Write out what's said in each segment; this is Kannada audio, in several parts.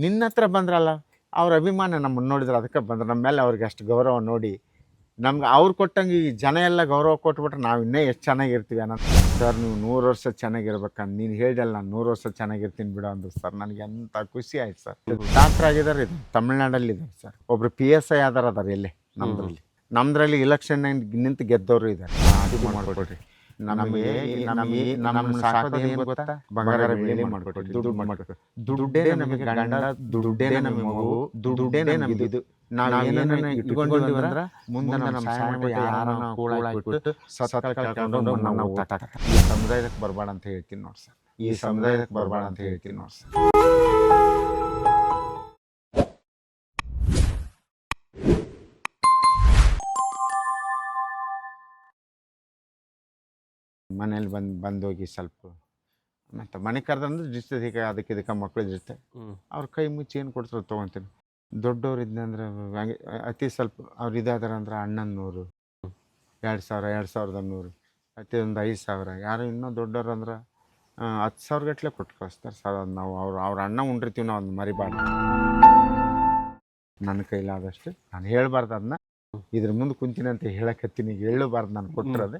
ನಿನ್ನ ಹತ್ರ ಬಂದ್ರಲ್ಲ, ಅವ್ರ ಅಭಿಮಾನ ನಮ್ಮನ್ನು ನೋಡಿದ್ರೆ ಅದಕ್ಕೆ ಬಂದ್ರೆ ನಮ್ಮ ಮೇಲೆ ಅವ್ರಿಗೆ ಅಷ್ಟು ಗೌರವ ನೋಡಿ ನಮ್ಗೆ ಅವ್ರು ಕೊಟ್ಟಂಗೆ ಈ ಜನ ಎಲ್ಲ ಗೌರವ ಕೊಟ್ಬಿಟ್ರೆ ನಾವು ಇನ್ನೂ ಎಷ್ಟು ಚೆನ್ನಾಗಿರ್ತೀವಿ ಅನ್ನೋ ಸರ್. ನೀವು 100 ವರ್ಷ ಚೆನ್ನಾಗಿರ್ಬೇಕಂತ ನೀನು ಹೇಳಿದಲ್ಲ, ನಾನು 100 ವರ್ಷ ಚೆನ್ನಾಗಿರ್ತೀನಿ ಬಿಡು ಅಂದ್ರು ಸರ್. ನನಗೆ ಎಂಥ ಖುಷಿ ಆಯ್ತು ಸರ್. ಡಾಕ್ಟ್ರ್ ಆಗಿದ್ದಾರೆ, ಇದು ತಮಿಳ್ನಾಡಲ್ಲಿ ಇದ್ದಾರೆ ಸರ್. ಒಬ್ರು PSI ಅದಾರೆ ಎಲ್ಲೇ ನಮ್ದ್ರಲ್ಲಿ ಇಲೆಕ್ಷನ್ ನಿಂತು ಗೆದ್ದವರು ಇದ್ದಾರೆ. ಅದು ಮಾಡಿಕೊಡ್ರಿ ನಮಗೆ. ನಮ್ಮನ್ನು ಸಾಕೋದು ಏನು ಗೊತ್ತಾ? ಬಂಗಾರ ಬೆಳ್ಳಿ ಮಾಡಿಕೊಡ್ರಿ, ದುಡ್ಡು ಮಾಡಿಕೊಡ್ರಿ. ದುಡ್ಡೇ ನಮಗೆ ಗಂಡ, ದುಡ್ಡೇ ನಮಗೆ ಮಗು, ದುಡ್ಡೇ ನಮಗೆ ಇದು. ನಾವು ಏನನ್ನ ಇಟ್ಕೊಂಡಿವಂದ್ರೆ ಮುಂದೆ ನಮ್ಮ ಸಾಯಂಕಾಲ ಯಾರನ್ನ ಕೂಳಾಕ್ಬಿಟ್ಟು ಕಳ್ಕೊಂಡು ನಾವು ಈ ಸಮುದಾಯಕ್ಕೆ ಬರಬೇಡ ಅಂತ ಹೇಳ್ತೀನಿ ನೋಡಿ ಸರ್. ಈ ಸಮುದಾಯಕ್ಕೆ ಬರಬೇಡ ಅಂತ ಹೇಳ್ತೀನಿ ನೋಡಿ ಸರ್. ಮನೇಲಿ ಬಂದೋಗಿ ಸ್ವಲ್ಪ ಮತ್ತು ಮನೆ ಕರೆದಂದ್ರೆ ಜಿಸ್ತೈತಿ ಅದಕ್ಕೆ ಇದಕ್ಕೆ ಮಕ್ಳು ಜೊತೆ ಅವ್ರ ಕೈ ಮುಚ್ಚಿ ಏನು ಕೊಡ್ತಾರೆ ತೊಗೊತೀನಿ. ದೊಡ್ಡವ್ರು ಇದ್ನಂದ್ರೆ ಹಂಗೆ ಅತಿ ಸ್ವಲ್ಪ ಅವ್ರು ಇದಾದ್ರೆ ಅಂದ್ರೆ ಅಣ್ಣನ 100, 2,100 ಅತಿ ಒಂದು 5,000. ಯಾರು ಇನ್ನೂ ದೊಡ್ಡವ್ರು ಅಂದ್ರೆ 10,000 ಗಟ್ಟಲೆ ಕೊಟ್ಟು ಕಳಿಸ್ತಾರೆ ಸರ್. ಅದು ನಾವು ಅವ್ರ ಅಣ್ಣ ಉಂಡಿರ್ತೀವಿ, ನಾವು ಒಂದು ಮರಿಬಾರ್ದು. ನನ್ನ ಕೈಲಾದಷ್ಟು ನಾನು ಹೇಳ್ಬಾರ್ದು, ಅದನ್ನ ಇದ್ರ ಮುಂದೆ ಕುಂತೀನಿ ಅಂತ ಹೇಳಕತ್ತೀನಿ, ಈಗ ಹೇಳಬಾರ್ದು. ನಾನು ಕೊಟ್ಟಿರೋದೆ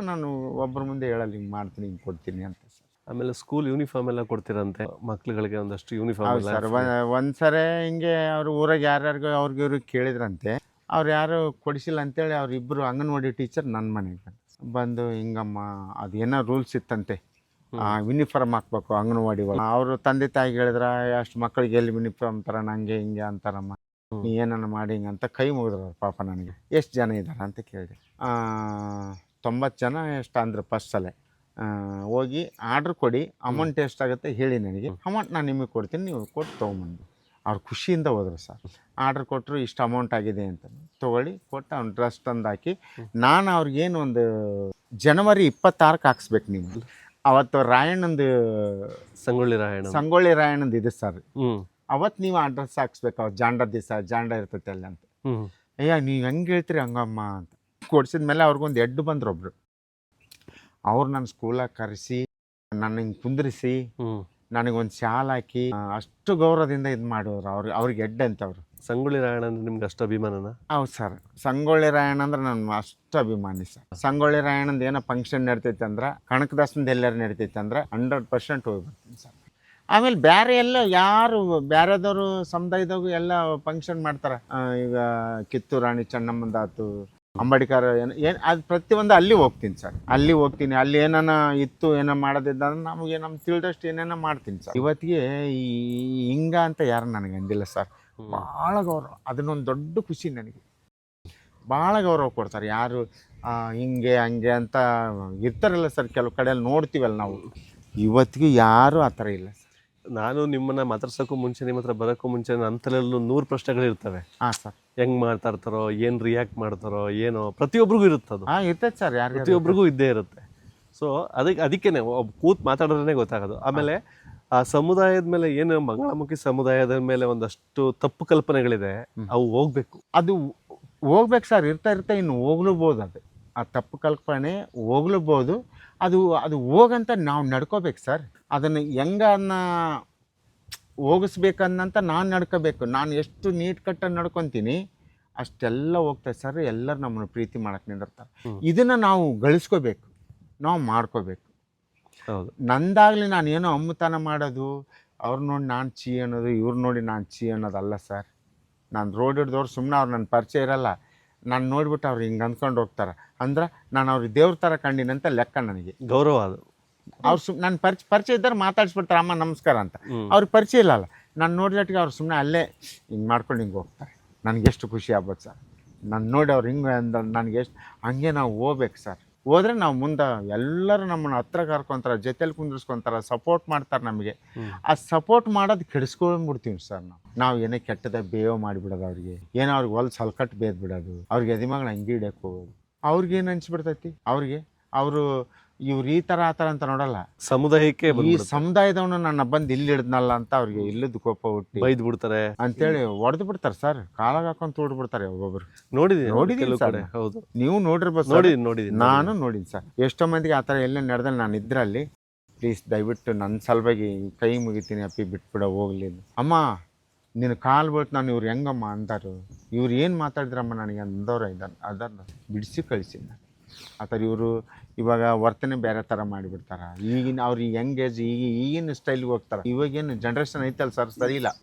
ನಾನು ಒಬ್ಬರ ಮುಂದೆ ಹೇಳಲ್ಲ, ಹಿಂಗೆ ಮಾಡ್ತೀನಿ, ಹಿಂಗೆ ಕೊಡ್ತೀನಿ ಅಂತ ಸರ್. ಆಮೇಲೆ ಸ್ಕೂಲ್ ಯೂನಿಫಾರ್ಮ್ ಎಲ್ಲ ಕೊಡ್ತೀರಂತೆ ಮಕ್ಳುಗಳಿಗೆ, ಒಂದಷ್ಟು ಯೂನಿಫಾರ್ಮ್ ಸರ್. ಒಂದ್ಸರಿ ಹಿಂಗೆ ಅವ್ರ ಊರಾಗ ಯಾರ್ಯಾರಿಗೂ ಇವ್ರಿಗೆ ಕೇಳಿದ್ರಂತೆ, ಅವ್ರು ಯಾರು ಕೊಡಿಸಿಲ್ಲ ಅಂತೇಳಿ ಅವ್ರಿಬ್ಬರು ಅಂಗನವಾಡಿ ಟೀಚರ್ ನನ್ನ ಮನೆಗೆ ಬಂದು ಹಿಂಗಮ್ಮ ಅದೇನೋ ರೂಲ್ಸ್ ಇತ್ತಂತೆ, ಯೂನಿಫಾರ್ಮ್ ಹಾಕ್ಬೇಕು ಅಂಗನವಾಡಿ ಒಳಗೆ. ಅವರು ತಂದೆ ತಾಯಿಗೆ ಹೇಳಿದ್ರ ಅಷ್ಟು ಮಕ್ಕಳಿಗೆ ಎಲ್ಲಿ ಯೂನಿಫಾರ್ಮ್ ತರ ನಂಗೆ ಹಿಂಗೆ ಅಂತಾರಮ್ಮ, ನೀ ಏನನ್ನ ಮಾಡಿ ಹಿಂಗೆ ಅಂತ ಕೈ ಮುಗಿದ್ರ ಪಾಪ. ನನಗೆ ಎಷ್ಟು ಜನ ಇದ್ದಾರೆ ಅಂತ ಕೇಳಿದೆ. 90 ಜನ ಎಷ್ಟು ಅಂದ್ರೆ ಫಸ್ಟ್ ಸಲ ಹೋಗಿ ಆರ್ಡ್ರ್ ಕೊಡಿ, ಅಮೌಂಟ್ ಎಷ್ಟಾಗುತ್ತೆ ಹೇಳಿ ನನಗೆ, ಅಮೌಂಟ್ ನಾನು ನಿಮಗೆ ಕೊಡ್ತೀನಿ, ನೀವು ಕೊಟ್ಟು ತೊಗೊಂಬಂದು. ಅವ್ರು ಖುಷಿಯಿಂದ ಹೋದ್ರು ಸರ್. ಆರ್ಡ್ರ್ ಕೊಟ್ಟರು, ಇಷ್ಟು ಅಮೌಂಟ್ ಆಗಿದೆ ಅಂತ ತೊಗೊಳ್ಳಿ ಕೊಟ್ಟು ಅವ್ನು ಡ್ರೆಸ್ ತಂದು ಹಾಕಿ, ನಾನು ಅವ್ರಿಗೇನು ಒಂದು ಜನವರಿ 26ಕ್ಕೆ ಹಾಕ್ಸ್ಬೇಕು. ನೀವು ಅವತ್ತು ರಾಯಣ್ಣಂದು ಸಂಗೊಳ್ಳಿ ರಾಯಣ್ಣಂದು ಇದೆ ಸರ್. ಅವತ್ತು ನೀವು ಆ ಡ್ರೆಸ್ ಹಾಕ್ಸ್ಬೇಕು. ಅವ್ರು ಜಾಂಡ ದಿವಸ ಜಾಂಡ ಇರ್ತೈತೆ ಅಲ್ಲ ಅಂತ. ಅಯ್ಯ ನೀವು ಹೆಂಗೆ ಹೇಳ್ತೀರಿ ಹಂಗಮ್ಮ ಅಂತ ಕೊಡ್ಸಿದ್ಮೇಲೆ ಅವ್ರಿಗೊಂದು ಎಡ್ಡು ಬಂದ್ರು ಒಬ್ರು. ಅವ್ರು ನನ್ನ ಸ್ಕೂಲಾಗ ಕರೆಸಿ ನನ್ನ ಹಿಂಗೆ ಕುಂದ್ರಿಸಿ ನನಗೊಂದು ಶಾಲ್ ಹಾಕಿ ಅಷ್ಟು ಗೌರವದಿಂದ ಇದು ಮಾಡೋರು. ಅವ್ರಿಗೆ ಎಡ್ಡೆ ಅಂತ. ಅವರು ಸಂಗೊಳ್ಳಿ ರಾಯಣ್ಣ ಅಂದ್ರೆ ನಿಮ್ಗೆ ಅಷ್ಟು ಅಭಿಮಾನನ? ಹೌದು ಸರ್. ಸಂಗೊಳ್ಳಿ ರಾಯಣ್ಣ ಅಂದ್ರೆ ನಾನು ಅಷ್ಟು ಅಭಿಮಾನಿ ಸರ್. ಸಂಗೊಳ್ಳಿ ರಾಯಣ್ಣಂದು ಏನೋ ಫಂಕ್ಷನ್ ನಡ್ತೈತೆ ಅಂದ್ರೆ, ಕನಕದಾಸಂದು ಎಲ್ಲರೂ ನಡೀತೈತೆ ಅಂದ್ರೆ 100% ಹೋಗಿ ಬರ್ತೀನಿ ಸರ್. ಆಮೇಲೆ ಬೇರೆ ಎಲ್ಲ ಯಾರು ಬೇರೆದವರು ಸಮುದಾಯದವ್ರು ಎಲ್ಲ ಫಂಕ್ಷನ್ ಮಾಡ್ತಾರೆ. ಈಗ ಕಿತ್ತೂರು ರಾಣಿ ಚೆನ್ನಮ್ಮಂದಾತು, ಅಂಬೇಡ್ಕರ್ ಏನು ಅದು ಪ್ರತಿಯೊಂದು ಅಲ್ಲಿ ಹೋಗ್ತೀನಿ ಸರ್. ಅಲ್ಲಿ ಹೋಗ್ತೀನಿ, ಅಲ್ಲಿ ಏನಾನ ಇತ್ತು ಏನೋ ಮಾಡೋದಿದ್ದಂದ್ರೆ ನಮಗೆ ತಿಳಿದಷ್ಟು ಏನೇನೋ ಮಾಡ್ತೀನಿ ಸರ್. ಇವತ್ತಿಗೆ ಈ ಹಿಂಗ ಅಂತ ಯಾರು ನನಗೆ ಅಂದಿಲ್ಲ ಸರ್. ಭಾಳ ಗೌರವ, ಅದನ್ನೊಂದು ದೊಡ್ಡ ಖುಷಿ ನನಗೆ. ಭಾಳ ಗೌರವ ಕೊಡ್ತಾರೆ ಯಾರು ಹಿಂಗೆ ಹಂಗೆ ಅಂತ ಇರ್ತಾರಲ್ಲ ಸರ್. ಕೆಲವು ಕಡೆಯಲ್ಲಿ ನೋಡ್ತೀವಲ್ಲ ನಾವು, ಇವತ್ತಿಗೆ ಯಾರು ಆ ಥರ ಇಲ್ಲ ಸರ್. ನಾನು ನಿಮ್ಮನ್ನ ಮಾತಾಡ್ಸೋಕ್ಕೂ ಮುಂಚೆ, ನಿಮ್ಮ ಹತ್ರ ಬರೋಕ್ಕೂ ಮುಂಚೆ ನನ್ನ ತಲೆಯಲ್ಲೂ 100 ಪ್ರಶ್ನೆಗಳಿರ್ತವೆ. ಹಾಂ ಸರ್. ಹೆಂಗೆ ಮಾತಾಡ್ತಾರೋ, ಏನು ರಿಯಾಕ್ಟ್ ಮಾಡ್ತಾರೋ ಏನೋ, ಪ್ರತಿಯೊಬ್ಬರಿಗೂ ಇರುತ್ತದು. ಇರ್ತೈತೆ ಸರ್, ಯಾರು ಪ್ರತಿಯೊಬ್ಬರಿಗೂ ಇದ್ದೇ ಇರುತ್ತೆ. ಸೊ ಅದಕ್ಕೇನೆ ಕೂತ್ ಮಾತಾಡೋದೇ ಗೊತ್ತಾಗೋದು. ಆಮೇಲೆ ಆ ಸಮುದಾಯದ ಮೇಲೆ ಏನು, ಮಂಗಳಮುಖಿ ಸಮುದಾಯದ ಮೇಲೆ ಒಂದಷ್ಟು ತಪ್ಪು ಕಲ್ಪನೆಗಳಿದೆ, ಅವು ಹೋಗ್ಬೇಕು. ಅದು ಹೋಗ್ಬೇಕು ಸರ್. ಇರ್ತಾ ಇನ್ನು ಹೋಗ್ಲೂಬೋದು. ಅದು ಆ ತಪ್ಪು ಕಲ್ಪನೆ ಹೋಗ್ಲೂಬೋದು. ಅದು ಹೋಗಂತ ನಾವು ನಡ್ಕೋಬೇಕು ಸರ್. ಅದನ್ನು ಹೆಂಗನ್ನ ಹೋಗಿಸ್ಬೇಕನ್ನಂತ ನಾನು ನಡ್ಕೋಬೇಕು. ನಾನು ಎಷ್ಟು ನೀಟ್ ಕಟ್ಟಾಗಿ ನಡ್ಕೊತೀನಿ ಅಷ್ಟೆಲ್ಲ ಹೋಗ್ತದೆ ಸರ್. ಎಲ್ಲರೂ ನಮ್ಮನ್ನು ಪ್ರೀತಿ ಮಾಡಕ್ಕೆ ನಿಂದಿರ್ತಾರೆ. ಇದನ್ನು ನಾವು ಗಳಿಸ್ಕೋಬೇಕು, ನಾವು ಮಾಡ್ಕೋಬೇಕು. ಹೌದು. ನಂದಾಗಲಿ ನಾನು ಏನೋ ಅಮ್ಮತನ ಮಾಡೋದು, ಅವ್ರು ನೋಡಿ ನಾನು ಚೀ ಅನ್ನೋದು, ಇವ್ರು ನೋಡಿ ನಾನು ಚೀ ಅನ್ನೋದಲ್ಲ ಸರ್. ನಾನು ರೋಡ್ ಹಿಡ್ದವ್ರು ಸುಮ್ಮನೆ ಅವ್ರು ನನ್ನ ಪರಿಚಯ ಇರಲ್ಲ, ನಾನು ನೋಡ್ಬಿಟ್ಟು ಅವ್ರು ಹಿಂಗೆ ಅಂದ್ಕೊಂಡು ಹೋಗ್ತಾರೆ ಅಂದ್ರೆ ನಾನು ಅವ್ರಿಗೆ ದೇವ್ರ ಥರ ಕಂಡಿನಂತ ಲೆಕ್ಕ. ನನಗೆ ಗೌರವ ಅದು. ಅವ್ರು ನನ್ನ ಪರಿಚಯ ಇದ್ದಾರೆ, ಮಾತಾಡ್ಸ್ಬಿಡ್ತಾರೆ ಅಮ್ಮ ನಮಸ್ಕಾರ ಅಂತ. ಅವ್ರಿಗೆ ಪರಿಚಯ ಇಲ್ಲಲ್ಲ, ನಾನು ನೋಡಿದಟ್ಟಿಗೆ ಅವ್ರು ಸುಮ್ಮನೆ ಅಲ್ಲೇ ಹಿಂಗೆ ಮಾಡ್ಕೊಂಡು ಹಿಂಗೆ ಹೋಗ್ತಾರೆ. ನನಗೆಷ್ಟು ಖುಷಿ ಆಗ್ಬೋದು ಸರ್. ನಾನು ನೋಡಿ ಅವ್ರು ಹಿಂಗೆ ಅಂದ ನನಗೆ ಎಷ್ಟು. ಹಂಗೆ ನಾವು ಹೋಗ್ಬೇಕು ಸರ್. ಹೋದರೆ ನಾವು ಮುಂದೆ ಎಲ್ಲರೂ ನಮ್ಮನ್ನು ಹತ್ರ ಕರ್ಕೊತಾರೆ, ಜೊತೆಲಿ ಕುಂದಿರ್ಸ್ಕೊತಾರೆ, ಸಪೋರ್ಟ್ ಮಾಡ್ತಾರೆ ನಮಗೆ. ಆ ಸಪೋರ್ಟ್ ಮಾಡೋದು ಕೆಡಿಸ್ಕೊಂಡ್ಬಿಡ್ತೀವಿ ಸರ್. ನಾವು ಏನೇ ಕೆಟ್ಟದಾಗ ಬೇವ ಮಾಡಿಬಿಡೋದು, ಅವ್ರಿಗೆ ಏನೋ ಅವ್ರಿಗೆ ಹೊಲ್ಸು ಹಲ್ಕಟ್ಟು ಬೇದ್ ಬಿಡೋದು, ಅವ್ರಿಗೆ ಎದಿಮಗಳು ಹಂಗೆ ಹಿಡಿಯೋಕೆ ಹೋಗೋದು. ಅವ್ರಿಗೇನು ಅನ್ಸ್ಬಿಡ್ತೈತಿ, ಅವ್ರಿಗೆ ಅವರು ಇವ್ರು ಈ ಥರ ಆ ಥರ ಅಂತ ನೋಡಲ್ಲ. ಸಮುದಾಯಕ್ಕೆ ಈ ಸಮುದಾಯದವನು ನನ್ನ ಬಂದು ಇಲ್ಲಿ ಹಿಡ್ದನಲ್ಲ ಅಂತ ಅವ್ರಿಗೆ ಇಲ್ಲದ ಕೋಪ ಹುಟ್ಟಿ ಬೈದ್ ಬಿಡ್ತಾರೆ ಅಂತೇಳಿ ಹೊಡೆದು ಬಿಡ್ತಾರೆ ಸರ್. ಕಾಲಾಗ ಹಾಕೊಂಡು ತೋಡ್ ಬಿಡ್ತಾರೆ ಒಬ್ಬೊಬ್ರು. ನೋಡಿದೀನಿ ಸರ್. ಹೌದು, ನೀವು ನೋಡಿರ್ಬೋದು. ನೋಡಿದೀನಿ ನಾನು ನೋಡಿದ್ದೀನಿ ಸರ್. ಎಷ್ಟೋ ಮಂದಿಗೆ ಆ ಥರ ಎಲ್ಲೇ ನಡೆದಲ್ಲಿ ನಾನು ಇದ್ರಲ್ಲಿ ಪ್ಲೀಸ್ ದಯವಿಟ್ಟು ನನ್ನ ಸಲುವಾಗಿ ಕೈ ಮುಗಿತೀನಿ ಅಪ್ಪಿ ಬಿಟ್ಬಿಡ ಹೋಗ್ಲಿ ಅಮ್ಮ ನಿನ್ನ ಕಾಲು ಬೀಳ್ತು ನಾನು ಇವ್ರು ಹೆಂಗಮ್ಮ ಅಂದರು ಇವ್ರು ಏನು ಮಾತಾಡಿದ್ರಮ್ಮ ನನಗೆ ಅಂದವ್ರು ಇದ್ದಾನೆ ಅದನ್ನು ಬಿಡಿಸಿ ಕಳಿಸಿ ನಾನು ಆ ಥರ ಇವರು ಇವಾಗ ವರ್ತನೆ ಬೇರೆ ಥರ ಮಾಡಿಬಿಡ್ತಾರೆ ಈಗಿನ ಅವ್ರು ಯಂಗ್ ಏಜ್ ಈಗಿನ ಸ್ಟೈಲ್ಗೆ ಹೋಗ್ತಾರೆ ಇವಾಗೇನು ಜನ್ರೇಷನ್ ಐತಲ್ಲ ಸರ್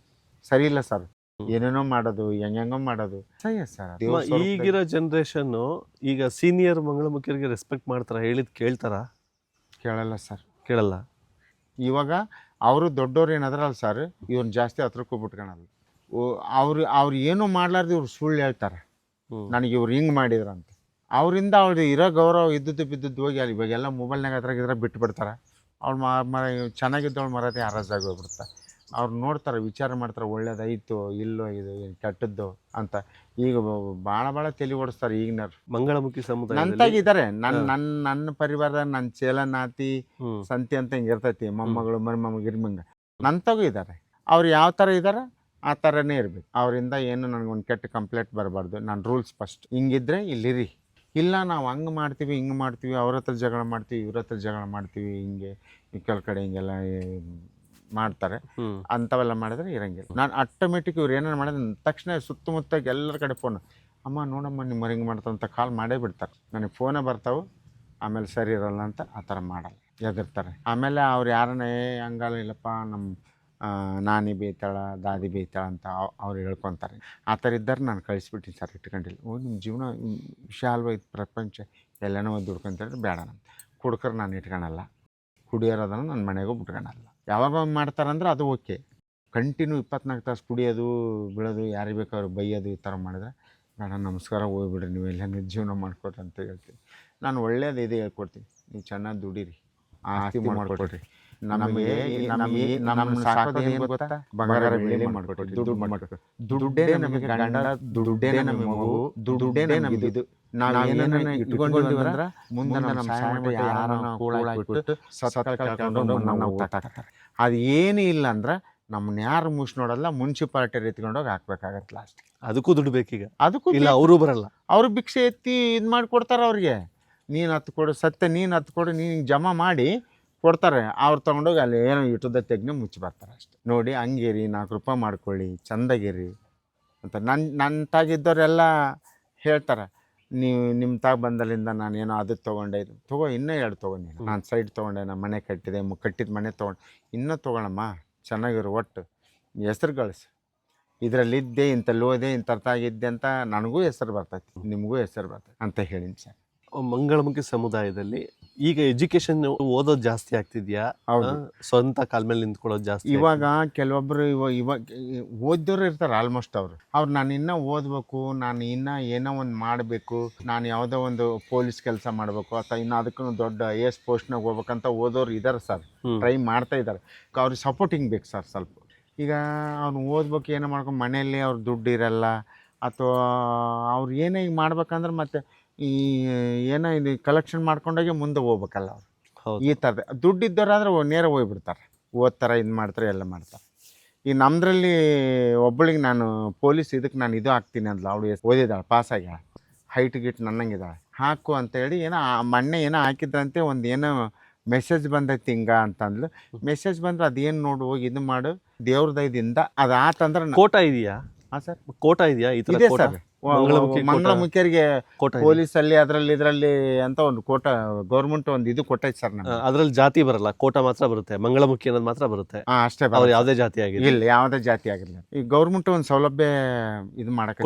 ಸರಿ ಇಲ್ಲ ಸರ್ ಏನೇನೋ ಮಾಡೋದು ಹೆಂಗೋ ಮಾಡೋದು ಸರಿ ಸರ್ ಈಗಿರೋ ಜನ್ರೇಷನ್ನು ಈಗ ಸೀನಿಯರ್ ಮಂಗಳಮುಖಿಯರಿಗೆ ರೆಸ್ಪೆಕ್ಟ್ ಮಾಡ್ತಾರ ಹೇಳಿದ್ ಕೇಳ್ತಾರ? ಕೇಳಲ್ಲ ಸರ್, ಕೇಳಲ್ಲ. ಇವಾಗ ಅವರು ದೊಡ್ಡವ್ರು ಏನಾದ್ರಲ್ಲ ಸರ್ ಇವ್ರನ್ನ ಜಾಸ್ತಿ ಹತ್ರಕ್ಕೆ ಬಿಟ್ಕೊಳಲ್ಲ. ಅವ್ರು ಏನೂ ಮಾಡ್ಲಾರ್ದು ಇವ್ರು ಸುಳ್ಳು ಹೇಳ್ತಾರೆ ನನಗೆ ಇವ್ರು ಹಿಂಗೆ ಮಾಡಿದ್ರಂತ. ಅವರಿಂದ ಅವ್ರು ಇರೋ ಗೌರವ ಇದ್ದದ್ದು ಬಿದ್ದದ್ದು ಹೋಗಿ ಅಲ್ಲಿ ಇವಾಗೆಲ್ಲ ಮೊಬೈಲ್ನಾಗ ಅದ್ರಾಗಿದ್ರೆ ಬಿಟ್ಟು ಬಿಡ್ತಾರೆ. ಅವ್ಳು ಚೆನ್ನಾಗಿದ್ದವಳು ಮರತೆ ಹರಾಜಾಗಿ ಹೋಗ್ಬಿಡ್ತಾರೆ. ಅವ್ರು ನೋಡ್ತಾರೆ, ವಿಚಾರ ಮಾಡ್ತಾರೆ, ಒಳ್ಳೇದಾಯಿತು ಇಲ್ಲೋ ಇದು ಕೆಟ್ಟದ್ದು ಅಂತ. ಈಗ ಭಾಳ ತಲೆ ಓಡಿಸ್ತಾರೆ ಈಗಿನವ್ರು. ಮಂಗಳಮುಖಿ ಸಮುದಾಯ ನಂತಾಗಿದ್ದಾರೆ. ನನ್ನ ಪರಿವಾರದ ನನ್ನ ಚೇಲ ನಾತಿ ಸಂತಿ ಅಂತ ಹಿಂಗೆ ಇರ್ತೈತಿ, ಮೊಮ್ಮಗಳು ಮರಿಮಗ ಗಿರ್ಮಂಗ ನಂತಾಗೂ ಇದ್ದಾರೆ. ಅವ್ರು ಯಾವ ಥರ ಇದ್ದಾರೆ ಆ ಥರನೇ ಇರಬೇಕು. ಅವರಿಂದ ಏನು ನನಗೊಂದು ಕೆಟ್ಟ ಕಂಪ್ಲೇಂಟ್ ಬರಬಾರ್ದು. ನಾನು ರೂಲ್ಸ್ ಫಸ್ಟ್ ಹಿಂಗಿದ್ರೆ ಇಲ್ಲಿರಿ, ಇಲ್ಲ ನಾವು ಹಂಗೆ ಮಾಡ್ತೀವಿ ಹಿಂಗೆ ಮಾಡ್ತೀವಿ, ಅವ್ರ ಹತ್ರ ಜಗಳ ಮಾಡ್ತೀವಿ ಇವ್ರ ಹತ್ರ ಜಗಳ ಮಾಡ್ತೀವಿ, ಹಿಂಗೆ ಕೆಲವು ಕಡೆ ಹಿಂಗೆಲ್ಲ ಮಾಡ್ತಾರೆ. ಅಂಥವೆಲ್ಲ ಮಾಡಿದ್ರೆ ಇರಂಗಿಲ್ಲ. ನಾನು ಆಟೋಮೆಟಿಕ್ ಇವ್ರು ಏನಾರು ಮಾಡಿದ್ರೆ ತಕ್ಷಣ ಸುತ್ತಮುತ್ತ ಎಲ್ಲರ ಕಡೆ ಫೋನ್, ಅಮ್ಮ ನೋಡಮ್ಮ ನಿಮ್ಮ ಹಿಂಗೆ ಮಾಡ್ತಾವಂತ ಕಾಲ್ ಮಾಡೇ ಬಿಡ್ತಾರೆ. ನನಗೆ ಫೋನೇ ಬರ್ತಾವೆ. ಆಮೇಲೆ ಸರಿ ಇರೋಲ್ಲ ಅಂತ ಆ ಥರ ಮಾಡಲ್ಲ, ಎದುರ್ತಾರೆ. ಆಮೇಲೆ ಅವ್ರು ಯಾರನ್ನೇ ಹಂಗಲ್ಲ ಇಲ್ಲಪ್ಪ ನಮ್ಮ ನಾನಿ ಬೇಯ್ತಾಳ ದಾದಿ ಬೇಯ್ತಾಳ ಅಂತ ಅವ್ರು ಹೇಳ್ಕೊತಾರೆ. ಆ ಥರ ಇದ್ದಾರೆ ನಾನು ಕಳಿಸ್ಬಿಟ್ಟಿನಿ ಸರ್, ಇಟ್ಕೊಂಡಿಲ್ಲ. ನಿಮ್ಮ ಜೀವನ ವಿಶಾಲವಾದ ಪ್ರಪಂಚ ಎಲ್ಲನೋ ಒಂದು ದುಡ್ಕೊಂತಾರೆ ಬೇಡ. ನಾನು ಕುಡ್ಕರು ನಾನು ಇಟ್ಕೊಳಲ್ಲ, ಕುಡಿಯೋರೋದನ್ನು ನನ್ನ ಮನೆಗೂ ಬಿಟ್ಕೊಳಲ್ಲ. ಯಾವಾಗ ಮಾಡ್ತಾರಂದ್ರೆ ಅದು ಓಕೆ. ಕಂಟಿನ್ಯೂ 24 ತಾಸು ಕುಡಿಯೋದು ಬೀಳೋದು ಯಾರಿಗೆ ಬೇಕಾದ್ರು ಬೈಯೋದು ಈ ಥರ ಮಾಡಿದ್ರೆ ಬೇಡ, ನಮಸ್ಕಾರ ಹೋಗ್ಬಿಡ್ರಿ, ನೀವು ಎಲ್ಲ ಜೀವನ ಮಾಡ್ಕೊಡ್ರಿ ಅಂತ ಹೇಳ್ತೀನಿ. ನಾನು ಒಳ್ಳೇದು ಇದು ಹೇಳ್ಕೊಡ್ತೀನಿ, ನೀವು ಚೆನ್ನಾಗಿ ದುಡೀರಿ, ಆಸ್ತಿ ಮಾಡಿಕೊಡ್ರಿ. ನಮಗೆ ನಮ್ಮ ಸಾಕೋದು ಏನು ಗೊತ್ತಾ, ಬಂಗಾರ ಬೆಳ್ಳಿ ಮಾಡಿಕೊಡ್ರಿ, ದುಡ್ಡು ಮಾಡಿಕೊಡ್ರಿ. ದುಡ್ಡೇ ನಮಗೆ ಗಂಡ, ದುಡ್ಡೇ ನಮಗೆ ಮಗು, ದುಡ್ಡೇ ನಮಗೆ ಇದು. ನಾವೇನ ಇಟ್ಕೊಂಡಿವಿ ಅಂದ್ರೆ ಮುಂದೆ ನಮ್ಮ ಸಾಯ ಯಾರನ್ನ ಕೂಳಾಕ್ಬಿಟ್ಟು ಸತ್ತ ಕಳ್ಕೊಂಡು ನಾವು ಊಟಾಕ್ತಾರೆ. ಅದು ಏನೂ ಇಲ್ಲ ಅಂದ್ರೆ ನಮ್ಮನ್ನ ಯಾರು ಮುಷ್ ನೋಡಲ್ಲ, ಮುನ್ಸಿಪಾಲ್ಟಿ ಎತ್ಕೊಂಡೋಗಿ ಹಾಕ್ಬೇಕಾಗತ್ತೆ ಲಾಸ್ಟ್. ಅದಕ್ಕೂ ದುಡ್ಡು ಬೇಕೀಗ, ಅದಕ್ಕೂ ಇಲ್ಲ. ಅವರು ಬರಲ್ಲ, ಅವರು ಭಿಕ್ಷೆ ಎತ್ತಿ ಇದು ಮಾಡಿಕೊಡ್ತಾರೆ ಅವ್ರಿಗೆ. ನೀನು 10 ಕೊಡು ಸತ್ಯ, ನೀನು 10 ಕೊಡು, ನೀನು ಜಮಾ ಮಾಡಿ ಕೊಡ್ತಾರೆ. ಅವ್ರು ತೊಗೊಂಡೋಗಿ ಅಲ್ಲಿ ಏನೋ ಇಟ್ಟದ ತೆಗ್ನೆ ಮುಚ್ಚಿ ಬರ್ತಾರೆ ಅಷ್ಟೆ. ನೋಡಿ ಹಂಗಿರಿ, 4 ರೂಪಾಯಿ ಮಾಡ್ಕೊಳ್ಳಿ, ಚಂದಾಗಿರಿ ಅಂತ ನನ್ನ ತಾಗಿದ್ದವರೆಲ್ಲ ಹೇಳ್ತಾರೆ. ನೀವು ನಿಮ್ಮ ತಾಗ ಬಂದಲ್ಲಿಂದ ನಾನೇನೋ ಅದು ತೊಗೊಂಡೆ, ಇದು ತೊಗೋ, ಇನ್ನೂ 2 ತೊಗೊಂಡು ನಾನು ಸೈಡ್ ತೊಗೊಂಡೆ, ನಾನು ಮನೆ ಕಟ್ಟಿದೆ, ಕಟ್ಟಿದ ಮನೆ ತೊಗೊಂಡು ಇನ್ನೂ ತೊಗೊಳಮ್ಮ, ಚೆನ್ನಾಗಿರು, ಒಟ್ಟು ಹೆಸ್ರು ಗಳಿಸು. ಇದರಲ್ಲಿದ್ದೆ, ಇಂಥಲ್ಲಿ ಓದೆ, ಇಂಥ ಅರ್ಥ ಆಗಿದ್ದೆ ಅಂತ ನನಗೂ ಹೆಸರು ಬರ್ತೈತಿ, ನಿಮಗೂ ಹೆಸರು ಬರ್ತೈತಿ ಅಂತ ಹೇಳೀನಿ ಸರ್. ಮಂಗಳಮುಖಿ ಸಮುದಾಯದಲ್ಲಿ ಈಗ ಎಜುಕೇಶನ್ ಓದೋದು ಜಾಸ್ತಿ ಆಗ್ತಿದ್ಯಾ? ಸ್ವಂತ ಕಾಲ ಮೇಲೆ ನಿಂತ್ಕೊಳ್ಳೋದು ಜಾಸ್ತಿ? ಇವಾಗ ಕೆಲವೊಬ್ಬರು ಇವಾಗ ಓದೋರು ಇರ್ತಾರೆ ಆಲ್ಮೋಸ್ಟ್. ಅವ್ರು ನಾನು ಇನ್ನೂ ಓದಬೇಕು, ನಾನು ಇನ್ನೂ ಏನೋ ಒಂದು ಮಾಡಬೇಕು, ನಾನು ಯಾವುದೋ ಒಂದು ಪೊಲೀಸ್ ಕೆಲಸ ಮಾಡಬೇಕು ಅಥವಾ ಇನ್ನು ಅದಕ್ಕೂ ದೊಡ್ಡ IAS ಪೋಸ್ಟ್ನಾಗ ಹೋಗ್ಬೇಕಂತ ಓದೋರು ಇದ್ದಾರೆ ಸರ್, ಟ್ರೈ ಮಾಡ್ತಾ ಇದ್ದಾರೆ. ಅವ್ರಿಗೆ ಸಪೋರ್ಟಿಂಗ್ ಬೇಕು ಸರ್ ಸ್ವಲ್ಪ. ಈಗ ಅವ್ನು ಓದ್ಬೇಕು, ಏನೋ ಮಾಡ್ಕೊಂಡು ಮನೆಯಲ್ಲಿ ಅವ್ರ ದುಡ್ಡು ಇರಲ್ಲ, ಅಥವಾ ಅವ್ರು ಏನೇ ಈಗ ಮಾಡ್ಬೇಕಂದ್ರೆ ಮತ್ತೆ ಈ ಏನೋ ಇದು ಕಲೆಕ್ಷನ್ ಮಾಡ್ಕೊಂಡೋಗಿ ಮುಂದೆ ಹೋಗ್ಬೇಕಲ್ಲ ಅವ್ರು. ಈ ಥರದ ದುಡ್ಡಿದ್ದವರಾದ್ರೆ ನೇರ ಹೋಗ್ಬಿಡ್ತಾರೆ, ಓದ್ತಾರೆ, ಇದು ಮಾಡ್ತಾರೆ, ಎಲ್ಲ ಮಾಡ್ತಾರೆ. ಈಗ ನಮ್ಮದ್ರಲ್ಲಿ ಒಬ್ಬಳಿಗೆ ನಾನು ಪೊಲೀಸ್ ಇದಕ್ಕೆ ನಾನು ಇದು ಹಾಕ್ತೀನಿ ಅಂದ್ಲು, ಅವಳು ಓದಿದ್ದಾಳೆ, ಪಾಸಾಗ್ಯಾಳ, ಹೈಟ್ ಗಿಟ್ ನನ್ನಂಗಿದ್ದಾಳೆ, ಹಾಕು ಅಂತೇಳಿ ಏನೋ ಮೊನ್ನೆ ಏನೋ ಹಾಕಿದ್ರಂತೆ, ಒಂದು ಏನೋ ಮೆಸೇಜ್ ಬಂದೈತಿ ಹಿಂಗ ಅಂತಂದ್ಲು. ಮೆಸೇಜ್ ಬಂದ್ರೆ ಅದೇನು ನೋಡು, ಹೋಗಿ ಇದು ಮಾಡು, ದೇವ್ರ ದಯದಿಂದ ಅದು ಆತಂದ್ರೆ. ಕೋಟ ಇದೆಯಾ? ಹಾಂ ಸರ್, ಕೋಟ ಇದೆಯಾ? ಇದೆ ಸರ್, ಮಂಗಳಮುಖಿಯರಿಗೆ ಪೊಲೀಸಲ್ಲಿ ಇದರಲ್ಲಿ ಅಂತ ಒಂದು ಕೋಟ ಗೌರ್ಮೆಂಟ್ ಒಂದು ಇದು ಕೊಟ್ಟೈತೆ ಸರ್. ಅದ್ರಲ್ಲಿ ಜಾತಿ ಬರಲ್ಲ, ಕೋಟ ಮಾತ್ರ ಬರುತ್ತೆ, ಮಂಗಳಮುಖಿ ಅನ್ನೋದು ಮಾತ್ರ ಬರುತ್ತೆ ಅಷ್ಟೇ. ಯಾವುದೇ ಜಾತಿ ಆಗಿಲ್ಲ, ಇಲ್ಲ ಯಾವುದೇ ಜಾತಿ ಆಗಿರಲಿಲ್ಲ. ಈ ಗೌರ್ಮೆಂಟ್ ಒಂದು ಸೌಲಭ್ಯ ಇದು ಮಾಡಕ್ಕೆ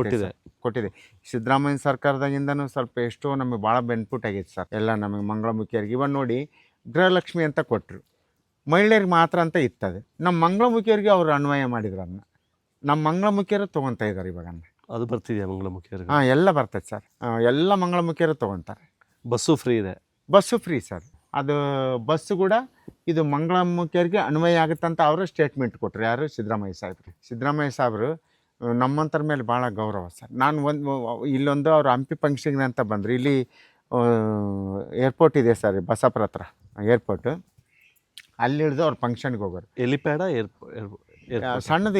ಕೊಟ್ಟಿದೆ. ಸಿದ್ದರಾಮಯ್ಯ ಸರ್ಕಾರದಾಗಿಂದನೂ ಸ್ವಲ್ಪ ಎಷ್ಟೋ ನಮಗೆ ಭಾಳ ಬೆನಿಫಿಟ್ ಆಗೈತೆ ಸರ್ ಎಲ್ಲ ನಮಗೆ ಮಂಗಳಮುಖಿಯರಿಗೆ. ಇವನ್ ನೋಡಿ ಗೃಹಲಕ್ಷ್ಮಿ ಅಂತ ಕೊಟ್ಟರು, ಮಹಿಳೆಯರಿಗೆ ಮಾತ್ರ ಅಂತ ಇರ್ತದೆ. ನಮ್ಮ ಮಂಗಳಮುಖಿಯರಿಗೆ ಅವರು ಅನ್ವಯ ಮಾಡಿದ್ರು, ಅದನ್ನ ನಮ್ಮ ಮಂಗಳಮುಖಿಯರು ತೊಗೊತಾ ಇದ್ದಾರೆ ಇವಾಗ. ಅದು ಬರ್ತಿದೆಯಾ ಮಂಗಳಮುಖಿಯರಿಗೆ? ಹಾಂ, ಎಲ್ಲ ಬರ್ತೈತೆ ಸರ್, ಎಲ್ಲ ಮಂಗಳಮುಖಿಯರು ತೊಗೊತಾರೆ. ಬಸ್ಸು ಫ್ರೀ ಇದೆ? Bus free sir. ಅದು ಬಸ್ಸು ಕೂಡ ಇದು ಮಂಗಳಮುಖಿಯರಿಗೆ ಅನ್ವಯ ಆಗುತ್ತಂತ ಅವರು ಸ್ಟೇಟ್ಮೆಂಟ್ ಕೊಟ್ಟರು. ಯಾರು? ಸಿದ್ದರಾಮಯ್ಯ ಸಾಹೇಬರು ನಮ್ಮಂತರ ಮೇಲೆ ಭಾಳ ಗೌರವ ಸರ್. ನಾನು ಇಲ್ಲೊಂದು ಅವ್ರು ಹಂಪಿ ಫಂಕ್ಷನ್ಗೆ ಅಂತ ಬಂದರು. ಇಲ್ಲಿ ಏರ್ಪೋರ್ಟ್ ಇದೆ ಸರ್, ಬಸಾಪುರ ಹತ್ರ ಏರ್ಪೋರ್ಟು. ಅಲ್ಲಿ ಹಿಡಿದು ಅವ್ರು ಫಂಕ್ಷನ್ಗೆ ಹೋಗೋರು. ಎಲಿಪ್ಯಾಡ? ಸಣ್ಣದು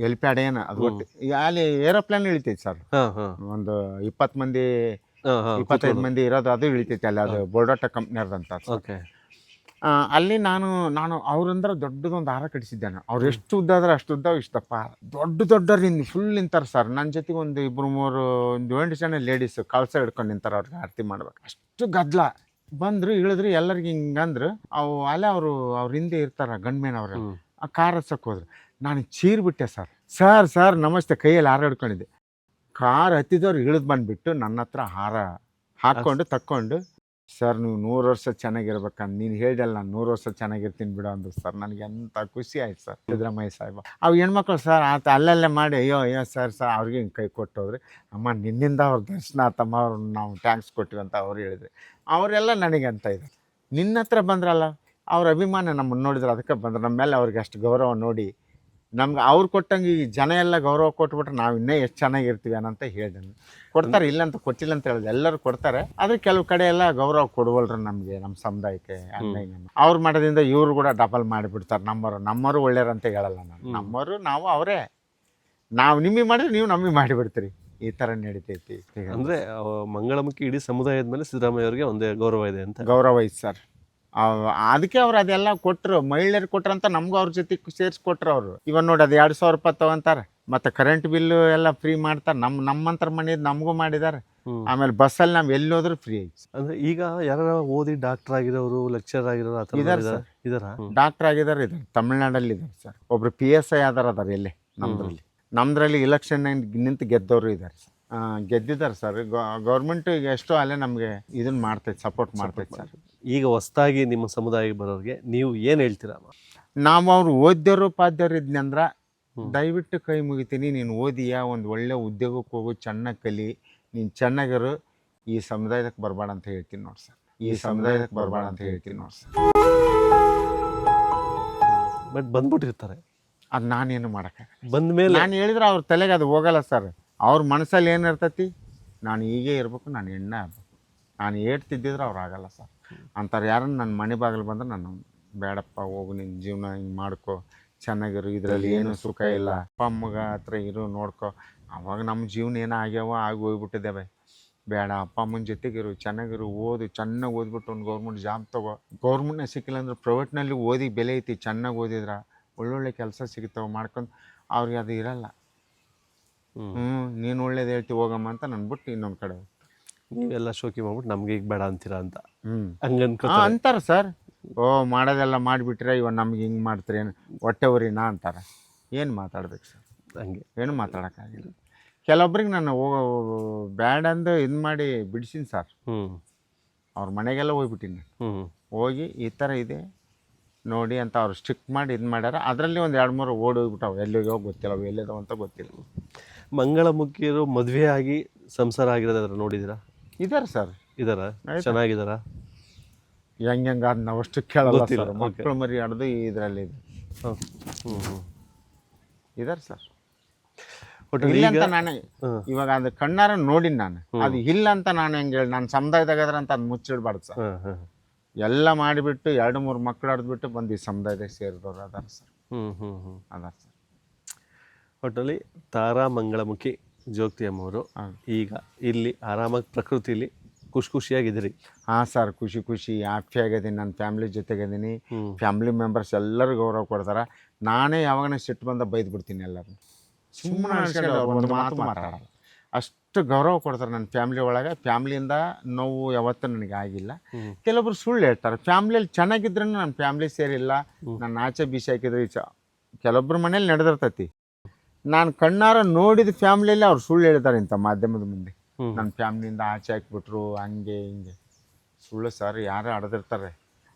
ಎಲಿಪ್ಯಾಡ್ ಏನು ಅದು ಒಟ್ಟು ಅಲ್ಲಿ ಏರೋಪ್ಲೇನ್ ಇಳಿತೈತಿ ಸರ್. ಒಂದು 25 ಮಂದಿ ಇರೋದು, ಅದು ಇಳಿತೈತಿ ಅಲ್ಲಿ. ಅದು ಬೋರ್ಡಾಟ ಕಂಪ್ನಿಯರ್ದಂತ. ಅಲ್ಲಿ ನಾನು ಅವ್ರಂದ್ರೆ ದೊಡ್ಡದೊಂದು ಹಾರ ಕಟ್ಟಿಸಿದ್ದೆ ನಾನು. ಅವ್ರು ಎಷ್ಟು ಉದ್ದ ಆದ್ರೆ ಅಷ್ಟು ಉದ್ದ ಇಷ್ಟಪ್ಪ ದೊಡ್ಡವ್ರು ಫುಲ್ ನಿಂತಾರೆ ಸರ್. ನನ್ನ ಜೊತೆಗೆ ಒಂದು 2-3 ಒಂದು 8 ಜನ ಲೇಡೀಸ್ ಕಳಸ ಹಿಡ್ಕೊಂಡು ನಿಂತಾರೆ. ಅವ್ರಿಗೆ ಆರತಿ ಮಾಡ್ಬೇಕು. ಅಷ್ಟು ಗದ್ದಲ ಬಂದರು ಇಳಿದ್ರು ಎಲ್ಲರಿಗೆ ಹಿಂಗಂದ್ರು. ಅಲ್ಲೇ ಅವ್ರ ಹಿಂದೆ ಇರ್ತಾರ ಗಂಡ್ಮೇನ್ ಅವ್ರು ಆ ಕಾರ್ ಹಚ್ಚಕ್ಕೆ ಹೋದ್ರು. ನಾನು ಚೀರ್ಬಿಟ್ಟೆ ಸರ್ ನಮಸ್ತೆ ಕೈಯಲ್ಲಿ ಹಾರ ಹಿಡ್ಕೊಂಡಿದ್ದೆ. ಕಾರ್ ಹತ್ತಿದವ್ರು ಇಳಿದು ಬಂದುಬಿಟ್ಟು ನನ್ನ ಹತ್ರ ಹಾರ ಹಾಕ್ಕೊಂಡು ತಕ್ಕೊಂಡು ಸರ್ ನೀವು 100 ವರ್ಷ ಚೆನ್ನಾಗಿರ್ಬೇಕಂತ ನೀನು ಹೇಳ್ದಲ್ಲ ನಾನು 100 ವರ್ಷ ಚೆನ್ನಾಗಿರ್ತೀನಿ ಬಿಡು ಅಂದ್ರು ಸರ್. ನನಗೆ ಎಂಥ ಖುಷಿ ಆಯ್ತು ಸರ್. ಸಿದ್ದರಾಮಯ್ಯ ಸಾಹೇಬ ಅವು ಹೆಣ್ಮಕ್ಳು ಸರ್ ಆತ ಅಲ್ಲಲ್ಲೇ ಮಾಡಿ ಅಯ್ಯೋ ಸರ್ ಅವ್ರಿಗೆ ಹಿಂಗೆ ಕೈ ಕೊಟ್ಟೋದ್ರಿ. ಅಮ್ಮ ನಿನ್ನಿಂದ ಅವ್ರ ದರ್ಶನ ಆತಮ್ಮ ಅವ್ರು ನಾವು ಥ್ಯಾಂಕ್ಸ್ ಕೊಟ್ಟಿವಿ ಅಂತ ಅವ್ರು ಹೇಳಿದ್ರು. ಅವರೆಲ್ಲ ನನಗೆ ಅಂತ ಇದೆ ನಿನ್ನ ಹತ್ರ ಬಂದ್ರಲ್ಲ ಅವ್ರ ಅಭಿಮಾನ ನಮ್ಮನ್ನು ನೋಡಿದ್ರೆ ಅದಕ್ಕೆ ಬಂದ್ರೆ ನಮ್ಮ ಮೇಲೆ ಅವ್ರಿಗೆ ಅಷ್ಟು ಗೌರವ ನೋಡಿ ನಮ್ಗೆ ಅವ್ರು ಕೊಟ್ಟಂಗೆ ಈ ಜನ ಎಲ್ಲ ಗೌರವ ಕೊಟ್ಬಿಟ್ರೆ ನಾವು ಇನ್ನೂ ಎಷ್ಟು ಚೆನ್ನಾಗಿರ್ತೀವಿ ಅನ್ನಂತ ಹೇಳಿದೆ. ಕೊಡ್ತಾರೆ ಇಲ್ಲಂತ ಕೊಟ್ಟಿಲ್ಲ ಅಂತ ಹೇಳಿದೆ ಎಲ್ಲರೂ ಕೊಡ್ತಾರೆ. ಆದರೆ ಕೆಲವು ಕಡೆ ಎಲ್ಲ ಗೌರವ ಕೊಡುವಲ್ರು ನಮಗೆ ನಮ್ಮ ಸಮುದಾಯಕ್ಕೆ. ಅವ್ರು ಮಾಡೋದ್ರಿಂದ ಇವರು ಕೂಡ ಡಬಲ್ ಮಾಡಿಬಿಡ್ತಾರೆ. ನಮ್ಮವರು ಒಳ್ಳೆಯರಂತ ಹೇಳಲ್ಲ ನಾನು. ನಮ್ಮವರು ನಾವು ಅವರೇ ನಾವು ನಿಮಗೆ ಮಾಡಿದ್ರೆ ನೀವು ನಮಗೆ ಮಾಡಿಬಿಡ್ತೀರಿ. ಈ ಥರ ನಡೀತೈತಿ. ಅಂದರೆ ಮಂಗಳಮುಖಿ ಇಡೀ ಸಮುದಾಯದ ಮೇಲೆ ಸಿದ್ದರಾಮಯ್ಯ ಅವರಿಗೆ ಒಂದೇ ಗೌರವ ಇದೆ ಅಂತ. ಗೌರವ ಐತೆ ಸರ್. ಅದಕ್ಕೆ ಅವ್ರು ಅದೆಲ್ಲ ಕೊಟ್ಟರು ಮಹಿಳೆಯರು ಕೊಟ್ರಂತ ನಮಗೂ ಅವ್ರ ಜೊತೆ ಸೇರಿಸ್ಕೊಟ್ರು ಅವರು. ಇವಾಗ ನೋಡಿ ಅದು 2,000 ರೂಪಾಯಿ ತಗೊಂತಾರೆ. ಮತ್ತು ಕರೆಂಟ್ ಬಿಲ್ಲು ಎಲ್ಲ ಫ್ರೀ ಮಾಡ್ತಾರೆ. ನಮ್ಮಂತರ ಮನೆ ನಮಗೂ ಮಾಡಿದ್ದಾರೆ. ಆಮೇಲೆ ಬಸ್ಸಲ್ಲಿ ನಾವು ಎಲ್ಲಿ ಹೋದ್ರೂ ಫ್ರೀ ಐತಿ. ಅಂದರೆ ಈಗ ಯಾರು ಓದಿ ಡಾಕ್ಟರ್ ಆಗಿರೋರು ಲೆಕ್ಚರ್ ಆಗಿರೋರು ಆ ಥರ ಇದಾರೆ ಸರ್. ಡಾಕ್ಟರ್ ಆಗಿದ್ದಾರೆ ಇದ್ದಾರೆ ತಮಿಳ್ನಾಡಲ್ಲಿ ಇದ್ದಾರೆ ಸರ್. ಒಬ್ರು PSI ಅದಾರೆ ಎಲ್ಲೇ ನಮ್ಮದ್ರಲ್ಲಿ ಇಲೆಕ್ಷನ್ ನಿಂತು ಗೆದ್ದವರು ಇದ್ದಾರೆ ಸರ್. ಗೆದ್ದಿದ್ದಾರೆ ಸರ್. ಗೌರ್ಮೆಂಟ್ ಈಗ ಎಷ್ಟೋ ಅಲ್ಲೇ ನಮಗೆ ಇದನ್ನ ಮಾಡ್ತೈತೆ ಸಪೋರ್ಟ್ ಮಾಡ್ತೈತೆ ಸರ್. ಈಗ ಹೊಸದಾಗಿ ನಿಮ್ಮ ಸಮುದಾಯಕ್ಕೆ ಬರೋರಿಗೆ ನೀವು ಏನು ಹೇಳ್ತೀರಾ? ನಾವು ಅವ್ರು ಓದ್ಯರು ಪಾದ್ಯರು ಇದ್ನಂದ್ರೆ ದಯವಿಟ್ಟು ಕೈ ಮುಗಿತೀನಿ. ನೀನು ಓದಿಯಾ ಒಂದು ಒಳ್ಳೆ ಉದ್ಯೋಗಕ್ಕೆ ಹೋಗು, ಚೆನ್ನಾಗಿ ಕಲಿ, ನೀನು ಚೆನ್ನಾಗಿರು, ಈ ಸಮುದಾಯಕ್ಕೆ ಬರಬೇಡ ಅಂತ ಹೇಳ್ತೀನಿ ನೋಡಿ ಸರ್. ಈ ಸಮುದಾಯಕ್ಕೆ ಬರಬೇಡ ಅಂತ ಹೇಳ್ತೀನಿ ನೋಡಿ ಸರ್. ಬಟ್ ಬಂದ್ಬಿಟ್ಟಿರ್ತಾರೆ. ಅದು ನಾನೇನು ಮಾಡೋಕ್ಕಾಗಲ್ಲ. ಬಂದಮೇಲೆ ನಾನು ಹೇಳಿದ್ರೆ ಅವ್ರ ತಲೆಗೆ ಅದು ಹೋಗಲ್ಲ ಸರ್. ಅವ್ರ ಮನಸ್ಸಲ್ಲಿ ಏನಿರ್ತೈತಿ ನಾನು ಹೀಗೆ ಇರಬೇಕು, ನಾನು ಎಣ್ಣೆ ಆಗ್ಬೇಕು, ನಾನು ತಿದ್ದಿದ್ರೆ ಅವ್ರು ಆಗಲ್ಲ ಸರ್. ಅಂತಾರೆ ಯಾರನ್ನ ನನ್ನ ಮನೆ ಬಾಗಿಲು ಬಂದ್ರೆ ನಾನು ಬೇಡಪ್ಪ ಹೋಗು ನಿನ್ನ ಜೀವನ ಹಿಂಗೆ ಮಾಡ್ಕೊ ಚೆನ್ನಾಗಿರು, ಇದರಲ್ಲಿ ಏನು ಸುಖ ಇಲ್ಲ, ಅಪ್ಪ ಅಮ್ಮಗ ಹತ್ರ ಇರು ನೋಡ್ಕೊ. ಅವಾಗ ನಮ್ಮ ಜೀವನ ಏನೋ ಆಗ್ಯಾವ ಆಗಿ ಹೋಗ್ಬಿಟ್ಟಿದ್ದೇವೆ. ಬೇಡ ಅಪ್ಪ ಅಮ್ಮನ ಜೊತೆಗಿರು, ಚೆನ್ನಾಗಿರು, ಓದು, ಚೆನ್ನಾಗಿ ಓದ್ಬಿಟ್ಟು ಒಂದು ಗೌರ್ಮೆಂಟ್ ಜಾಬ್ ತಗೋ. ಗೌರ್ಮೆಂಟ್ನ ಸಿಕ್ಕಿಲ್ಲ ಅಂದ್ರೆ ಪ್ರೈವೇಟ್ನಲ್ಲಿ ಓದಿ ಬೆಲೆ ಐತಿ. ಚೆನ್ನಾಗಿ ಓದಿದ್ರೆ ಒಳ್ಳೊಳ್ಳೆ ಕೆಲಸ ಸಿಗ್ತಾವೆ ಮಾಡ್ಕೊಂಡು. ಅವ್ರಿಗೆ ಅದು ಇರಲ್ಲ. ನೀನು ಒಳ್ಳೇದು ಹೇಳ್ತೀವಿ ಹೋಗಮ್ಮ ಅಂತ ನನ್ನ ಬಿಟ್ಟು ಇನ್ನೊಂದು ಕಡೆ ನೀವೆಲ್ಲ ಶೋಕಿ ಮಾಡ್ಬಿಟ್ಟು ನಮ್ಗೆ ಈಗ ಬೇಡ ಅಂತೀರಾ ಅಂತ ಅಂತಾರೆ ಸರ್. ಮಾಡೋದೆಲ್ಲ ಮಾಡಿಬಿಟ್ರೆ ಇವಾಗ ನಮ್ಗೆ ಹಿಂಗೆ ಮಾಡ್ತೀರಿ ಏನು ಹೊಟ್ಟೆ ಉರಿನಾ ಅಂತಾರೆ. ಏನು ಮಾತಾಡ್ಬೇಕು ಸರ್? ಹಂಗೆ ಏನು ಮಾತಾಡೋಕ್ಕಾಗಿಲ್ಲ. ಕೆಲವೊಬ್ರಿಗೆ ನಾನು ಬ್ಯಾಡ್ ಅಂದು ಇದು ಮಾಡಿ ಬಿಡಿಸಿನಿ ಸರ್. ಅವ್ರ ಮನೆಗೆಲ್ಲ ಹೋಗ್ಬಿಟ್ಟಿನಿ. ಹೋಗಿ ಈ ಥರ ಇದೆ ನೋಡಿ ಅಂತ ಅವ್ರು ಸ್ಟ್ರಿಕ್ಟ್ ಮಾಡಿ ಇದು ಮಾಡ್ಯಾರ. ಅದರಲ್ಲಿ ಒಂದು 2-3 ಹೋಗ್ಬಿಟ್ಟಾವೆ. ಎಲ್ಲಿಗೋ ಗೊತ್ತಿಲ್ಲ, ಅವು ಎಲ್ಲಿದಾವ ಅಂತ ಗೊತ್ತಿಲ್ಲ. ಮಂಗಳಮುಖಿಯರು ಮದುವೆ ಆಗಿ ಸಂಸಾರ ಆಗಿರೋದಾದ್ರೆ ನೋಡಿದ್ದೀರಾ? ಇದಾರೆ ಸರ್. ಇದಾರ? ಚೆನ್ನಾಗಿದಾರ? ಹೆಂಗೆ ನಾವು ಅಷ್ಟು ಕೇಳಲ್ಲ ಸರ್. ಮಕ್ಕಳು ಮರಿ ಆಡೋದು ಇದರಲ್ಲಿ ಇದಾರೆ ಸರ್. ಇಲ್ಲ ಅಂತ ನಾನು ಇವಾಗ ಅದು ಕಣ್ಣಾರ ನೋಡಿನಿ ನಾನು. ಅದು ಇಲ್ಲ ಅಂತ ನಾನು ಹೆಂಗೆ ಹೇಳಿ ನಾನು ಸಮುದಾಯದಾಗದ್ರ ಅಂತ ಅದು ಮುಚ್ಚಿಡ್ಬಾರ್ದು ಸರ್. ಎಲ್ಲ ಮಾಡಿಬಿಟ್ಟು 2-3 ಮಕ್ಕಳು ಆಡಿದ್ಬಿಟ್ಟು ಬಂದು ಈ ಸಮುದಾಯದಾಗ ಸೇರಿದವ್ರು ಅದಾರ ಸರ್. ಅದಾರ ಸರ್. ಒಟ್ಟಲ್ಲಿ ತಾರಾ ಮಂಗಳಮುಖಿ ಜೋಗತಿ ಅಮ್ಮವರು ಈಗ ಇಲ್ಲಿ ಆರಾಮಾಗಿ ಪ್ರಕೃತಿಲಿ ಖುಷಿಯಾಗಿದ್ದೀರಿ? ಹಾಂ ಸರ್, ಖುಷಿ ಹ್ಯಾಪಿಯಾಗಿದ್ದೀನಿ. ನನ್ನ ಫ್ಯಾಮ್ಲಿ ಜೊತೆಗಿದ್ದೀನಿ. ಫ್ಯಾಮ್ಲಿ ಮೆಂಬರ್ಸ್ ಎಲ್ಲರೂ ಗೌರವ ಕೊಡ್ತಾರೆ. ನಾನೇ ಯಾವಾಗ ಸಿಟ್ಟು ಬಂದ ಬೈದು ಬಿಡ್ತೀನಿ ಎಲ್ಲರೂ. ಸುಮ್ಮನೆ ಒಂದು ಮಾತು ಮಾತಾಡಲ್ಲ. ಅಷ್ಟು ಗೌರವ ಕೊಡ್ತಾರೆ ನನ್ನ ಫ್ಯಾಮ್ಲಿ ಒಳಗೆ. ಫ್ಯಾಮ್ಲಿಯಿಂದ ನೋವು ಯಾವತ್ತೂ ನನಗೆ ಆಗಿಲ್ಲ. ಕೆಲವೊಬ್ರು ಸುಳ್ಳು ಹೇಳ್ತಾರೆ. ಫ್ಯಾಮ್ಲಿಯಲ್ಲಿ ಚೆನ್ನಾಗಿದ್ರೂ ನನ್ನ ಫ್ಯಾಮ್ಲಿ ಸೇರಿಲ್ಲ, ನನ್ನ ಆಚೆ ಬೀಸಿ ಹಾಕಿದ್ರೆ ಕೆಲವೊಬ್ರು ಮನೇಲಿ ನಡೆದಿರ್ತೈತಿ. ನಾನು ಕಣ್ಣಾರ ನೋಡಿದ ಫ್ಯಾಮ್ಲಿಯಲ್ಲಿ ಅವ್ರು ಸುಳ್ಳು ಹೇಳ್ತಾರೆ ಇಂಥ ಮಾಧ್ಯಮದ ಮುಂದೆ. ನನ್ನ ಫ್ಯಾಮ್ಲಿಯಿಂದ ಆಚೆ ಹಾಕ್ಬಿಟ್ರು ಹಂಗೆ ಹಿಂಗೆ. ಸುಳ್ಳು ಸರ್. ಯಾರು ಅಡ್ದಿರ್ತಾರೆ.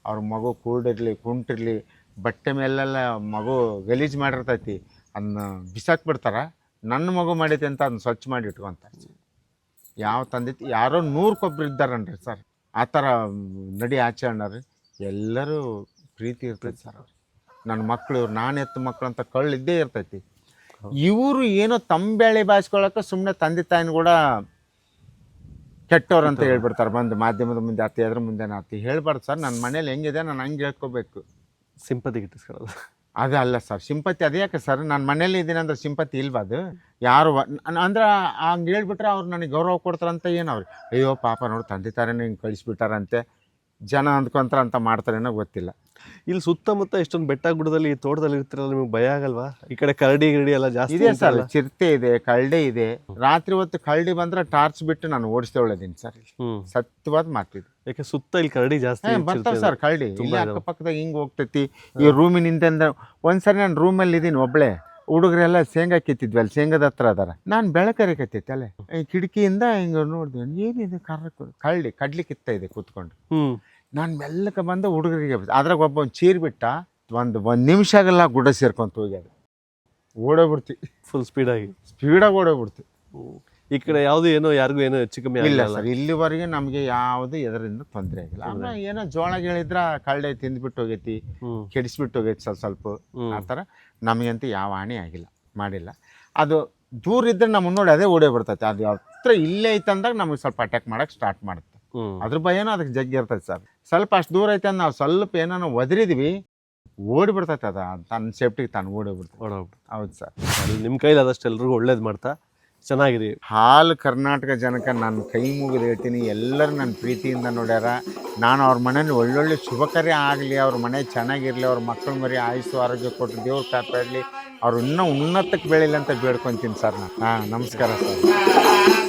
ಅವ್ರ ಮಗು ಕೂಡಿರಲಿ ಕುಂಟಿರಲಿ ಬಟ್ಟೆ ಮೇಲೆಲ್ಲ ಮಗು ಗಲೀಜು ಮಾಡಿರ್ತೈತಿ, ಅದನ್ನ ಬಿಸಾಕ್ಬಿಡ್ತಾರೆ. ನನ್ನ ಮಗು ಮಾಡೈತಿ ಅಂತ ಅದನ್ನ ಸ್ವಚ್ಛ ಮಾಡಿ ಇಟ್ಕೊತಾರೆ. ಯಾವ ತಂದೈತಿ ಯಾರೋ 100 ಇದ್ದಾರನ್ರಿ ಸರ್. ಆ ಥರ ನಡಿ ಆಚೆ ಅಣ್ಣರು ಎಲ್ಲರೂ ಪ್ರೀತಿ ಇರ್ತೈತಿ ಸರ್. ಅವ್ರು ನನ್ನ ಮಕ್ಕಳು ನಾನು ಎತ್ತು ಮಕ್ಕಳು ಅಂತ ಕಳ್ಳಿದ್ದೇ ಇರ್ತೈತಿ. ಇವರು ಏನೋ ತಂಬೇಳೆ ಬಾಯಿಸ್ಕೊಳಕ್ಕೆ ಸುಮ್ಮನೆ ತಂದೆ ತಾಯಿನ ಕೂಡ ಕೆಟ್ಟವ್ರು ಅಂತ ಹೇಳ್ಬಿಡ್ತಾರೆ. ಬಂದು ಮಾಧ್ಯಮದ ಮುಂದೆ ಆತಿ ಅದ್ರ ಮುಂದೆ ಆತಿ ಹೇಳ್ಬಾರ್ದು ಸರ್. ನನ್ನ ಮನೇಲಿ ಹೆಂಗಿದೆ ನಾನು ಹಂಗೆ ಹೇಳ್ಕೋಬೇಕು. ಸಿಂಪತಿ ಗಿಟ್ಟಿಸ್ಕೊಳ್ಳೋದು ಅದು ಅಲ್ಲ ಸರ್. ಸಿಂಪತಿ ಅದೇ ಯಾಕೆ ಸರ್? ನಾನು ಮನೇಲಿ ಇದ್ದೀನಿ ಅಂದ್ರೆ ಸಿಂಪತಿ ಇಲ್ವಾ? ಅದು ಯಾರು ಅಂದ್ರೆ ಹಂಗೆ ಹೇಳ್ಬಿಟ್ರೆ ಅವ್ರು ನನಗೆ ಗೌರವ ಕೊಡ್ತಾರಂತ ಏನು ಅವ್ರಿಗೆ? ಅಯ್ಯೋ ಪಾಪ ನೋಡಿ ತಂದೆ ತಾರೇನು ಹಿಂಗೆ ಕಳಿಸ್ಬಿಟ್ಟಾರಂತೆ ಜನ ಅಂದ್ಕೊಂತಾರ ಅಂತ ಮಾಡ್ತಾರೇನೋ ಗೊತ್ತಿಲ್ಲ. ಇಲ್ಲಿ ಸುತ್ತಮುತ್ತ ಇಷ್ಟೊಂದು ಬೆಟ್ಟ ಗುಡ್ಡದಲ್ಲಿ ತೋಟದಲ್ಲಿ ಇರ್ತಿರಲ್ಲ, ನಿಮಗೆ ಭಯ ಆಗಲ್ವಾ? ಈ ಕಡೆ ಕರಡಿ ಗಿರಡಿ ಎಲ್ಲ ಜಾಸ್ತಿ ಇದೆ ಸರ್, ಇರ್ತಲ್ಲ? ಚಿರತೆ ಇದೆ, ಕರಡಿ ಇದೆ. ರಾತ್ರಿ ಹೊತ್ತು ಕರಡಿ ಬಂದ್ರೆ ಟಾರ್ಚ್ ಬಿಟ್ಟು ನಾನು ಓಡಿಸ್ತೇಳಿದೀನಿ ಸರ್. ಹ್ಮ್. ಸತ್ಯವಾದ ಮಾತಿದ್ದು. ಯಾಕೆ ಸುತ್ತ ಇಲ್ಲಿ ಕರಡಿ ಜಾಸ್ತಿ ಬರ್ತಾವ ಸರ್ ಕರಡಿ. ತುಂಬಾ ಇಲ್ಲಿ ಇದಾವೆ. ಅಕ್ಕಪಕ್ಕದಾಗ ಹಿಂಗ್ ಹೋಗ್ತೈತಿ. ಈ ರೂಮಿನಿಂದ ಒಂದ್ಸರಿ ನಾನು ರೂಮಲ್ಲಿ ಇದೀನಿ ಒಬ್ಳೆ, ಹುಡುಗರೆಲ್ಲ ಶೇಂಗಾ ಕಿತ್ತಿದ್ವಿ, ಅಲ್ಲಿ ಶೇಂಗಾದ ಹತ್ರ ಅದಾರ. ನಾನು ಬೆಳಕರಿಕತ್ತೈತೆ ಅಲ್ಲೇ ಈ ಕಿಟಕಿಯಿಂದ ಹಿಂಗ ನೋಡಿದ್ವಿ, ಏನಿದೆ ಕರಡಿ ಕಡ್ಲಿ ಕಿತ್ತ ಇದೆ ಕೂತ್ಕೊಂಡು. ಹ್ಮ್. ನಾನು ಮೆಲ್ಲಕ್ಕೆ ಬಂದು ಹುಡುಗರಿಗೆ ಅದ್ರಾಗ ಒಬ್ಬ ಒಂದು ಚೀರ್ ಬಿಟ್ಟ, ಒಂದು ನಿಮಿಷ ಆಗಲ್ಲ ಗುಡ್ಡ ಸೇರ್ಕೊಂತ ಹೋಗ್ಯಾದ. ಓಡೋಗ್ಬಿಡ್ತೀವಿ, ಫುಲ್ ಸ್ಪೀಡಾಗಿ ಓಡೋಗ್ಬಿಡ್ತೀವಿ. ಈ ಕಡೆ ಯಾವ್ದು ಏನೋ ಯಾರಿಗೂ ಏನೋ ಹೆಚ್ಚು ಕಮ್ಮಿ ಇಲ್ಲ ಆಗಿಲ್ಲ? ಸರ್, ಇಲ್ಲಿವರೆಗೆ ನಮಗೆ ಯಾವುದು ಎದರಿಂದ ತೊಂದರೆ ಆಗಿಲ್ಲ. ಆಮೇಲೆ ಏನೋ ಜೋಳ ಹೇಳಿದ್ರ ಕಳ್ಳೆ ತಿಂದ್ಬಿಟ್ಟು ಹೋಗೈತಿ, ಹ್ಮ್. ಕೆಡಿಸ್ಬಿಟ್ಟು ಹೋಗೈತಿ ಸ್ವಲ್ಪ ಹ್ಮ್. ಆ ಥರ. ನಮಗಂತೂ ಯಾವ ಹಾನಿ ಆಗಿಲ್ಲ, ಮಾಡಿಲ್ಲ. ಅದು ದೂರ ಇದ್ರೆ ನಮ್ಮ ನೋಡಿ ಅದೇ ಓಡೇ ಬಿಡ್ತೈತೆ. ಅದು ಹತ್ರ ಇಲ್ಲೇ ಐತೆ ಅಂದಾಗ ನಮಗೆ ಸ್ವಲ್ಪ ಅಟ್ಯಾಕ್ ಮಾಡಕ್ಕೆ ಸ್ಟಾರ್ಟ್ ಮಾಡುತ್ತೆ. ಹ್ಮ್. ಅದ್ರ ಭಯನೂ ಅದಕ್ಕೆ ಜಗ್ಗಿ ಇರ್ತೈತೆ ಸರ್. ಸ್ವಲ್ಪ ಅಷ್ಟು ದೂರ ಐತೆ ಅಂತ ನಾವು ಸ್ವಲ್ಪ ಏನೋ ಒದರಿದ್ವಿ, ಓಡಿಬಿಡ್ತೈತೆ. ಅದು ತನ್ನ ಸೇಫ್ಟಿಗೆ ತಾನು ಓಡೋಗ್ಬಿಡ್ತೈತೆ. ಓಡೋಗ್ಬಿಟ್ಟು. ಹೌದು ಸರ್. ನಿಮ್ಮ ಕೈಲಿ ಆದಷ್ಟು ಎಲ್ರಿಗೂ ಒಳ್ಳೇದು ಮಾಡ್ತಾ ಚೆನ್ನಾಗಿರಿ. ಹಾಲು ಕರ್ನಾಟಕ ಜನಕ್ಕೆ ನಾನು ಕೈ ಮುಗಿದು ಹೇಳ್ತೀನಿ, ಎಲ್ಲರೂ ನನ್ನ ಪ್ರೀತಿಯಿಂದ ನೋಡ್ಯಾರ. ನಾನು ಅವ್ರ ಮನೇಲಿ ಒಳ್ಳೊಳ್ಳೆ ಶುಭ ಕಾರ್ಯ ಆಗಲಿ, ಅವ್ರ ಮನೆ ಚೆನ್ನಾಗಿರಲಿ, ಅವ್ರ ಮಕ್ಕಳ ಮರಿ ಆಯುಸ್ಸು ಆರೋಗ್ಯ ಕೊಟ್ಟು ದೇವ್ರು ಕಾಪಾಡಲಿ, ಅವ್ರು ಇನ್ನೂ ಉನ್ನತಕ್ಕೆ ಬೆಳೀಲಿ ಅಂತ ಬೇಡ್ಕೊತೀನಿ ಸರ್ ನಾನು. ನಮಸ್ಕಾರ ಸರ್.